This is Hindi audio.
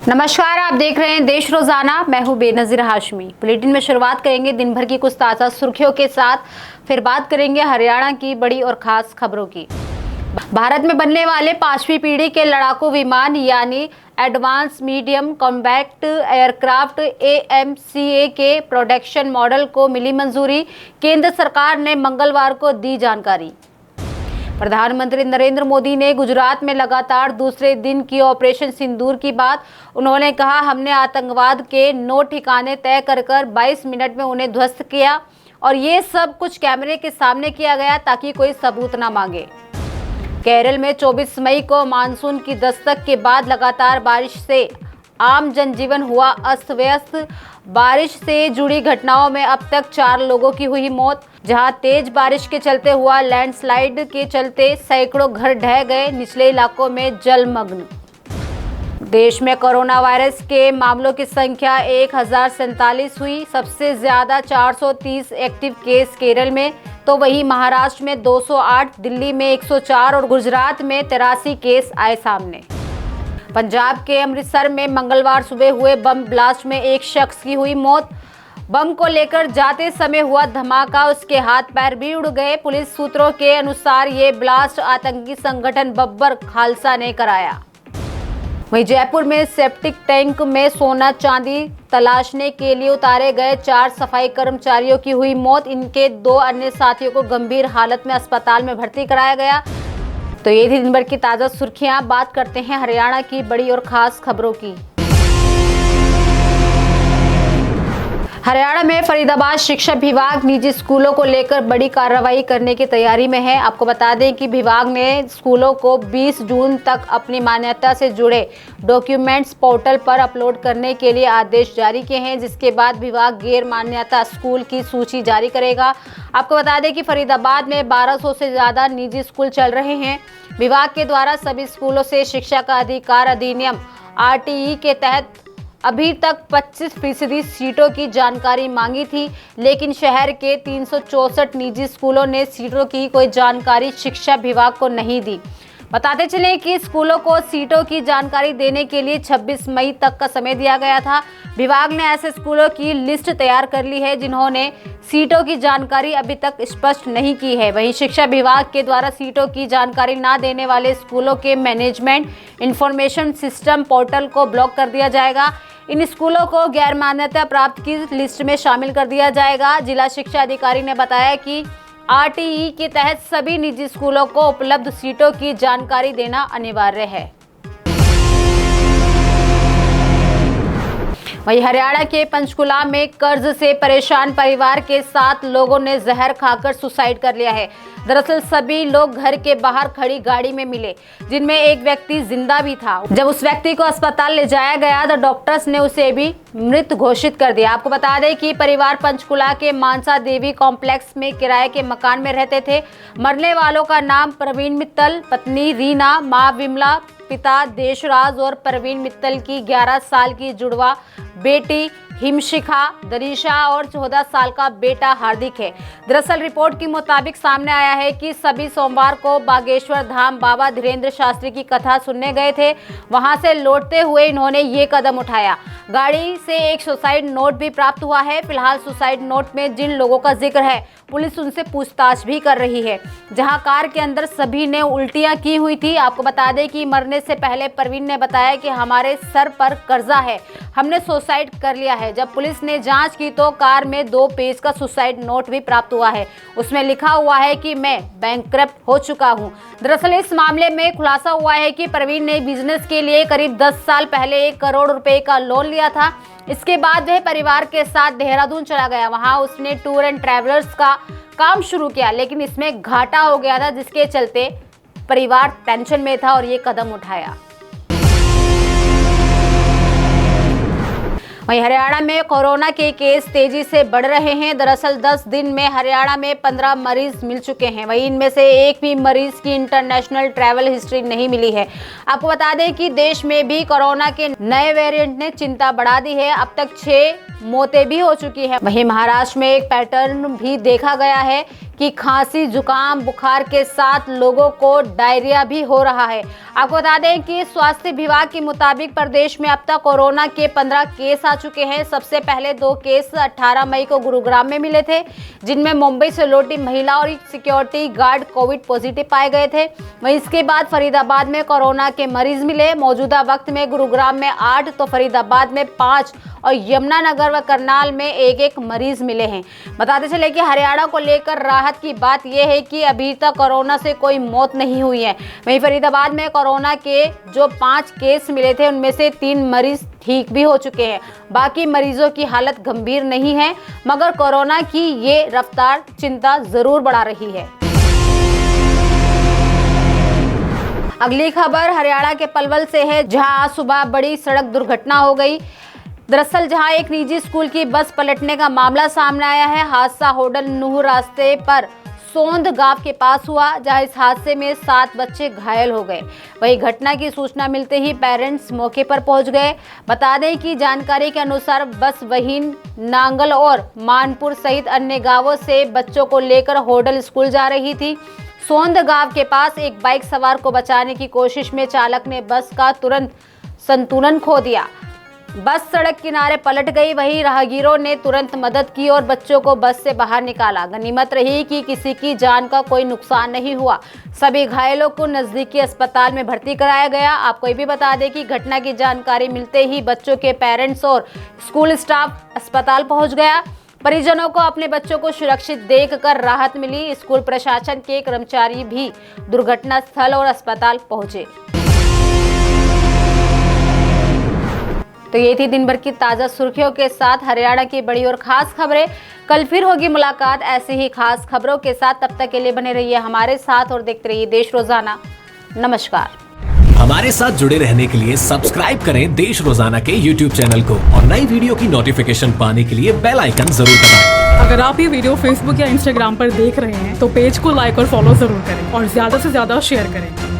नमस्कार, आप देख रहे हैं देश रोजाना। मैं हूं बेनजीर हाशमी। बुलेटिन में शुरुआत करेंगे दिन भर की कुछ ताज़ा सुर्खियों के साथ, फिर बात करेंगे हरियाणा की बड़ी और खास खबरों की। भारत में बनने वाले 5वीं पीढ़ी के लड़ाकू विमान यानी advance medium combat aircraft AMCA के प्रोडक्शन मॉडल को मिली मंजूरी। केंद्र सरकार ने मंगलवार को दी जानकारी। प्रधानमंत्री नरेंद्र मोदी ने गुजरात में लगातार दूसरे दिन की ऑपरेशन सिंदूर की बात। उन्होंने कहा, हमने आतंकवाद के 9 ठिकाने तय कर 22 मिनट में उन्हें ध्वस्त किया और ये सब कुछ कैमरे के सामने किया गया ताकि कोई सबूत ना मांगे। केरल में 24 मई को मानसून की दस्तक के बाद लगातार बारिश से आम जनजीवन हुआ अस्त व्यस्त। बारिश से जुड़ी घटनाओं में अब तक 4 लोगों की हुई मौत। जहां तेज बारिश के चलते हुआ लैंडस्लाइड के चलते सैकड़ों घर ढह गए, निचले इलाकों में जलमग्न। देश में कोरोना वायरस के मामलों की संख्या 1047 हुई। सबसे ज्यादा 430 एक्टिव केस केरल में, तो वहीं महाराष्ट्र में 208, दिल्ली में 104 और गुजरात में 83 केस आए सामने। पंजाब के अमृतसर में मंगलवार सुबह हुए बम ब्लास्ट में एक शख्स की हुई मौत। बम को लेकर जाते समय हुआ धमाका, उसके हाथ पैर भी उड़ गए। पुलिस सूत्रों के अनुसार ये ब्लास्ट आतंकी संगठन बब्बर खालसा ने कराया। वहीं जयपुर में सेप्टिक टैंक में सोना चांदी तलाशने के लिए उतारे गए 4 सफाई कर्मचारियों की हुई मौत। इनके 2 अन्य साथियों को गंभीर हालत में अस्पताल में भर्ती कराया गया। तो ये थी दिन भर की ताज़ा सुर्खियां। बात करते हैं हरियाणा की बड़ी और खास खबरों की। हरियाणा में फरीदाबाद शिक्षा विभाग निजी स्कूलों को लेकर बड़ी कार्रवाई करने की तैयारी में है। आपको बता दें कि विभाग ने स्कूलों को 20 जून तक अपनी मान्यता से जुड़े डॉक्यूमेंट्स पोर्टल पर अपलोड करने के लिए आदेश जारी किए हैं, जिसके बाद विभाग गैर मान्यता स्कूल की सूची जारी करेगा। आपको बता दें कि फरीदाबाद में 1200 से ज़्यादा निजी स्कूल चल रहे हैं। विभाग के द्वारा सभी स्कूलों से शिक्षा का अधिकार अधिनियम RTE के तहत अभी तक 25% सीटों की जानकारी मांगी थी, लेकिन शहर के 364 निजी स्कूलों ने सीटों की कोई जानकारी शिक्षा विभाग को नहीं दी। बताते चलें कि स्कूलों को सीटों की जानकारी देने के लिए 26 मई तक का समय दिया गया था। विभाग ने ऐसे स्कूलों की लिस्ट तैयार कर ली है जिन्होंने सीटों की जानकारी अभी तक स्पष्ट नहीं की है। वहीं शिक्षा विभाग के द्वारा सीटों की जानकारी ना देने वाले स्कूलों के मैनेजमेंट इंफॉर्मेशन सिस्टम पोर्टल को ब्लॉक कर दिया जाएगा। इन स्कूलों को गैर मान्यता प्राप्त की लिस्ट में शामिल कर दिया जाएगा। जिला शिक्षा अधिकारी ने बताया कि RTE के तहत सभी निजी स्कूलों को उपलब्ध सीटों की जानकारी देना अनिवार्य है। वहीं हरियाणा के पंचकुला में कर्ज से परेशान परिवार के 7 लोगों ने जहर खाकर सुसाइड कर लिया है। दरअसल सभी लोग घर के बाहर खड़ी गाड़ी में मिले, जिनमें एक व्यक्ति जिंदा भी था। जब उस व्यक्ति को अस्पताल ले जाया गया तो डॉक्टर्स ने उसे भी मृत घोषित कर दिया। आपको बता दें कि परिवार पंचकुला के मानसा देवी कॉम्प्लेक्स में किराए के मकान में रहते थे। मरने वालों का नाम प्रवीण मित्तल, पत्नी रीना, मां विमला, पिता देशराज और प्रवीण मित्तल की 11 साल की जुड़वा बेटी हिमशिखा, दरीशा और 14 साल का बेटा हार्दिक है। दरअसल रिपोर्ट के मुताबिक सामने आया है कि सभी सोमवार को बागेश्वर धाम बाबा धीरेन्द्र शास्त्री की कथा सुनने गए थे। वहां से लौटते हुए इन्होंने ये कदम उठाया। गाड़ी से एक सुसाइड नोट भी प्राप्त हुआ है। फिलहाल सुसाइड नोट में जिन लोगों का जिक्र है, पुलिस उनसे पूछताछ भी कर रही है। जहां कार के अंदर सभी ने उल्टियां की हुई थी। आपको बता दें कि मरने से पहले प्रवीण ने बताया कि हमारे सर पर कर्जा है, हमने सुसाइड कर लिया है। जब पुलिस ने जांच की तो कार में 2 पेज का सुसाइड नोट भी प्राप्त हुआ है। उसमें लिखा हुआ है कि मैं बैंकक्रप्ट हो चुका हूं। दरअसल इस मामले में खुलासा हुआ है कि प्रवीण ने बिजनेस के लिए करीब 10 साल पहले 1 करोड़ रुपए का लोन लिया था। इसके बाद वह परिवार के साथ देहरादून चला गया। वहां उसने टूर एंड ट्रैवलर्स का काम शुरू किया, लेकिन इसमें घाटा हो गया था, जिसके चलते परिवार टेंशन में था और ये कदम उठाया। वहीं हरियाणा में कोरोना के केस तेजी से बढ़ रहे हैं। दरअसल 10 दिन में हरियाणा में 15 मरीज मिल चुके हैं। वहीं इनमें से एक भी मरीज की इंटरनेशनल ट्रैवल हिस्ट्री नहीं मिली है। आपको बता दें कि देश में भी कोरोना के नए वेरिएंट ने चिंता बढ़ा दी है। अब तक 6 मौतें भी हो चुकी है। वहीं महाराष्ट्र में एक पैटर्न भी देखा गया है कि खांसी, जुकाम, बुखार के साथ लोगों को डायरिया भी हो रहा है। आपको बता दें कि स्वास्थ्य विभाग के मुताबिक प्रदेश में अब तक कोरोना के 15 केस आ चुके हैं। सबसे पहले 2 केस 18 मई को गुरुग्राम में मिले थे, जिनमें मुंबई से लौटी महिला और सिक्योरिटी गार्ड कोविड पॉजिटिव पाए गए थे। वहीं इसके बाद फरीदाबाद में कोरोना के मरीज मिले। मौजूदा वक्त में गुरुग्राम में 8 तो फरीदाबाद में 5 और यमुनानगर व करनाल में 1-1 मरीज मिले हैं। बताते चले कि हरियाणा को लेकर राहत की बात यह है कि अभी तक कोरोना से कोई मौत नहीं हुई है। वहीं फरीदाबाद में कोरोना के जो 5 केस मिले थे, उनमें से 3 मरीज ठीक भी हो चुके हैं। बाकी मरीजों की हालत गंभीर नहीं है, मगर कोरोना की ये रफ्तार चिंता जरूर बढ़ा रही है। अगली खबर हरियाणा के पलवल से है, जहां आज सुबह बड़ी सड़क दुर्घटना हो गई। दरअसल जहां एक निजी स्कूल की बस पलटने का मामला सामने आया है। हादसा होडल नूह रास्ते पर सोंद गांव के पास हुआ, जहां इस हादसे में 7 बच्चे घायल हो गए। वहीं घटना की सूचना मिलते ही पेरेंट्स मौके पर पहुंच गए। बता दें कि जानकारी के अनुसार बस वहीन, नांगल और मानपुर सहित अन्य गांवों से बच्चों को लेकर होडल स्कूल जा रही थी। सोंद गांव के पास एक बाइक सवार को बचाने की कोशिश में चालक ने बस का तुरंत संतुलन खो दिया। बस सड़क किनारे पलट गई। वहीं राहगीरों ने तुरंत मदद की और बच्चों को बस से बाहर निकाला। गनीमत रही कि किसी की जान का कोई नुकसान नहीं हुआ। सभी घायलों को नजदीकी अस्पताल में भर्ती कराया गया। आपको ये भी बता दें कि घटना की जानकारी मिलते ही बच्चों के पेरेंट्स और स्कूल स्टाफ अस्पताल पहुंच गया। परिजनों को अपने बच्चों को सुरक्षित देखकर राहत मिली। स्कूल प्रशासन के कर्मचारी भी दुर्घटना स्थल और अस्पताल पहुंचे। तो ये थी दिन भर की ताजा सुर्खियों के साथ हरियाणा की बड़ी और खास खबरें। कल फिर होगी मुलाकात ऐसी ही खास खबरों के साथ। तब तक के लिए बने रहिए हमारे साथ और देखते रहिए देश रोजाना। नमस्कार। हमारे साथ जुड़े रहने के लिए सब्सक्राइब करें देश रोजाना के YouTube चैनल को और नई वीडियो की नोटिफिकेशन पाने के लिए बेल आइकन जरूर दबाएं। अगर आप ये वीडियो Facebook या Instagram पर देख रहे हैं तो पेज को लाइक और फॉलो जरूर करें और ज्यादा से ज्यादा शेयर करें।